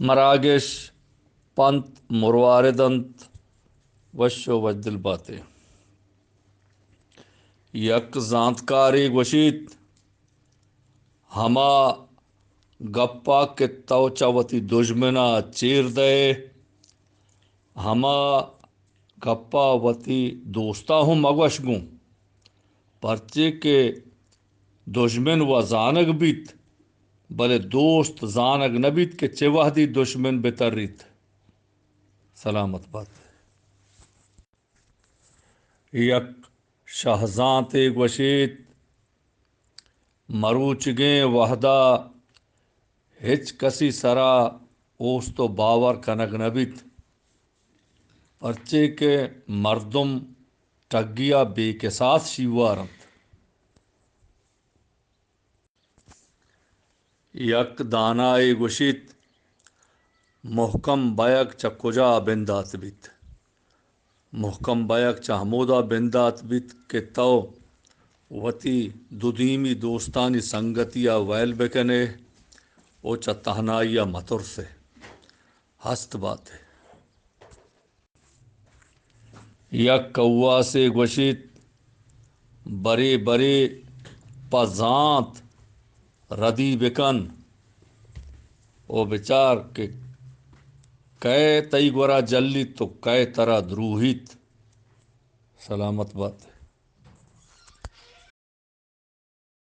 مراگش پنت مرواردنت وشو وجدل باتیں یک زانتکاری گوشید ہما گپا کے تو چوتی دشمنا چیر دے ہما گپا وتی دوستا ہوں مگوش گوں پرچے کے دشمن و زانگ بیت بلے دوست زانگ نبیت کے چوہ دی دشمن بتریت سلامت بات یک شہزانت گوشید مروچ گیں وحدہ ہچ کسی سرا اوست و باور کنگ نبیت پرچے کے مردم ٹگیا بے کے ساتھ شیوارند یک دانائی گوشید محکم بیک چا کجا بندات بیت محکم بیک چا ہمودا بندات بیت کہ تو وتی دودیمی دوستانی سنگتیا ویل بکنے او چا تہنائیا متر سے ہست بات ہے یک کوا سے گوشید بری بری پزانت ردی بکن او بچار کہ کئے تئی گورا جلی تو کئے ترا دروہیت سلامت بات ہے